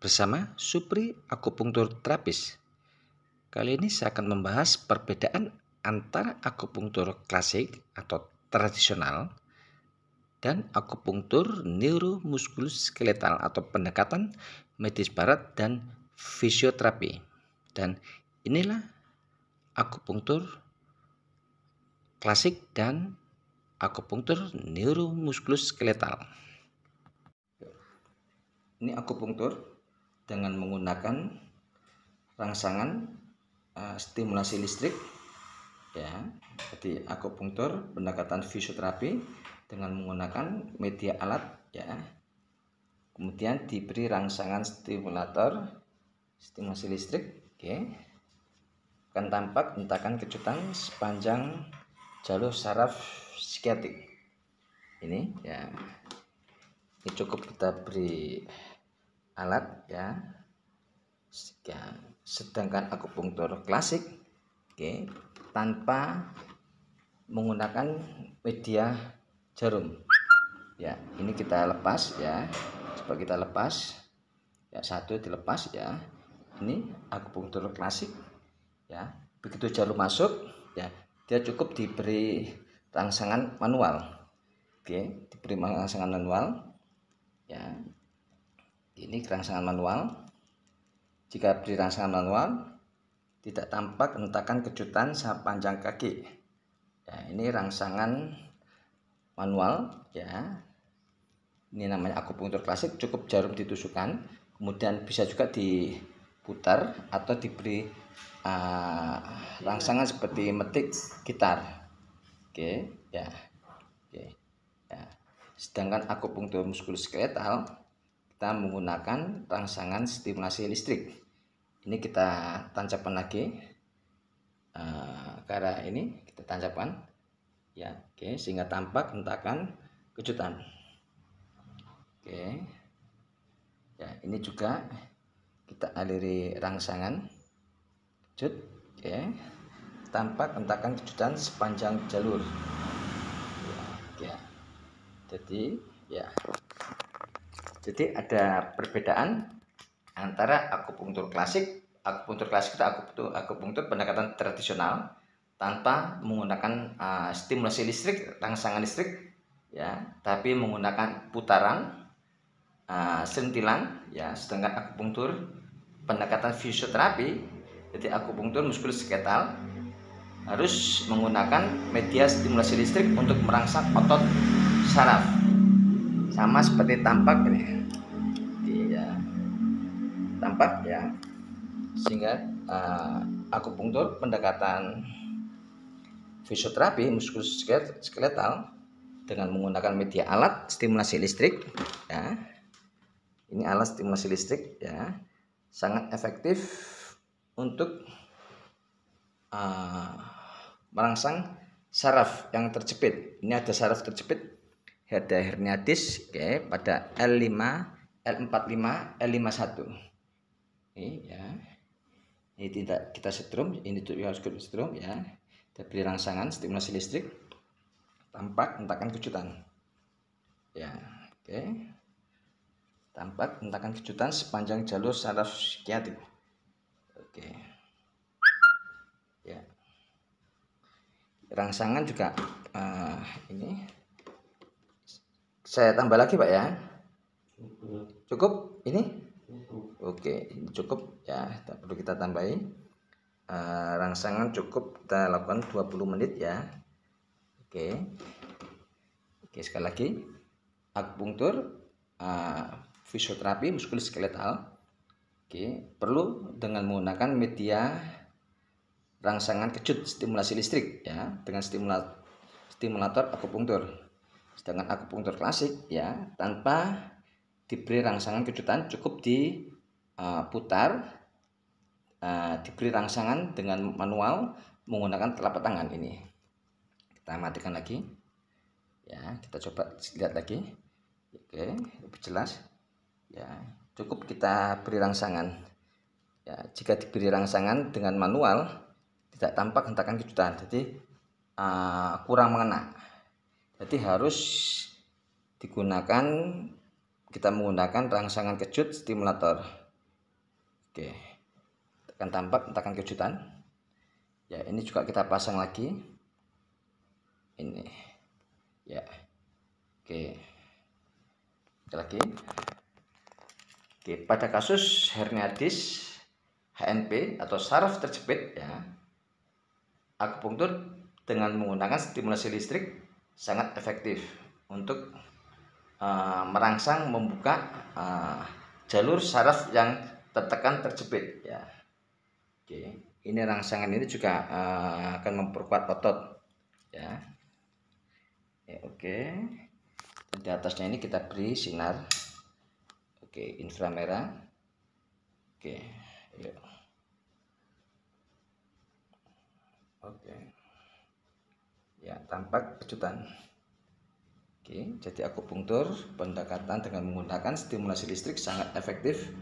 bersama Supri Akupunktur Terapis. Kali ini saya akan membahas perbedaan antara akupunktur klasik atau tradisional dan akupunktur neuromuskuloskeletal atau pendekatan medis barat dan fisioterapi. Dan inilah akupunktur klasik dan akupunktur neuromuskuloskeletal. Ini akupunktur dengan menggunakan rangsangan stimulasi listrik, ya. Jadi akupunktur pendekatan fisioterapi dengan menggunakan media alat, ya. Kemudian diberi rangsangan stimulasi listrik, oke. Akan tampak hentakan kejutan sepanjang jalur saraf skiatik. Ini, ya. Ini cukup kita beri alat, ya. Sedangkan akupunktur klasik, oke, tanpa menggunakan media jarum, ya. Ini kita lepas, ya. Coba kita lepas, ya. Satu dilepas, ya. Ini akupunktur klasik, ya. Begitu jarum masuk, ya, dia cukup diberi rangsangan manual, oke, diberi rangsangan manual, ya. Ini rangsangan manual. Jika beri rangsangan manual, tidak tampak hentakan kejutan sepanjang kaki. Ya, ini rangsangan manual, ya. Ini namanya akupunktur klasik, cukup jarum ditusukkan, kemudian bisa juga diputar atau diberi rangsangan seperti metik gitar. Oke, ya. Oke. Ya. Sedangkan akupunktur muskuloskeletal kita menggunakan rangsangan stimulasi listrik. Ini kita tancapkan lagi ke arah ini, kita tancapkan, ya, oke, sehingga tampak hentakan kejutan. Oke, ya, ini juga kita aliri rangsangan kejut, oke, tampak hentakan kejutan sepanjang jalur, ya, oke. Jadi ada perbedaan antara akupunktur klasik itu akupunktur pendekatan tradisional tanpa menggunakan stimulasi listrik, rangsangan listrik, ya, tapi menggunakan putaran, sentilan, ya. Sedangkan akupunktur pendekatan fisioterapi, jadi akupunktur muskuloskeletal, harus menggunakan media stimulasi listrik untuk merangsang otot saraf, sama seperti tampak ini, ya, tampak, ya. Sehingga akupunktur pendekatan fisioterapi muskuloskeletal dengan menggunakan media alat stimulasi listrik, ya. Ini alat stimulasi listrik, ya, sangat efektif untuk merangsang saraf yang terjepit. Ini ada saraf terjepit, ada hernia disk, oke, pada L5, L45, L51. Ini, ya. Ini tidak kita setrum, ini harus kita setrum, ya. Kita beri rangsangan stimulasi listrik, tampak hentakan kejutan, ya, oke. Tampak hentakan kejutan sepanjang jalur saraf skiatik, oke, ya. Rangsangan juga ini saya tambah lagi, Pak, ya. Cukup ini? Oke, ini cukup, ya. Tak perlu kita tambahin. Rangsangan cukup kita lakukan 20 menit, ya. Oke. Oke, sekali lagi. Akupunktur fisioterapi muskuloskeletal, oke, perlu dengan menggunakan media rangsangan kejut stimulasi listrik, ya, dengan stimulator akupunktur. Sedangkan akupunktur klasik, ya, tanpa diberi rangsangan kejutan, cukup diputar, diberi rangsangan dengan manual menggunakan telapak tangan. Ini kita matikan lagi, ya, kita coba lihat lagi, oke, lebih jelas, ya. Cukup kita beri rangsangan, ya. Jika diberi rangsangan dengan manual tidak tampak hentakan kejutan, jadi kurang mengena. Jadi harus digunakan, kita menggunakan rangsangan kejut stimulator, Oke, tekan tampak, tekan kejutan. Ya, ini juga kita pasang lagi. Ini, ya, oke, lagi. Oke, pada kasus hernia disk, HNP atau saraf terjepit, ya, akupunktur dengan menggunakan stimulasi listrik sangat efektif untuk merangsang membuka jalur saraf yang tertekan terjepit, ya. Oke, ini rangsangan ini juga akan memperkuat otot, ya. Ya, oke. Di atasnya ini kita beri sinar, oke, inframerah. Oke, yuk. Oke, ya, tampak kejutan. Oke, jadi akupunktur pendekatan dengan menggunakan stimulasi listrik sangat efektif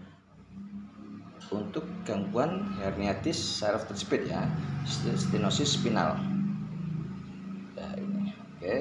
untuk gangguan hernia disk saraf terjepit, ya, stenosis spinal. Ya, ini, oke.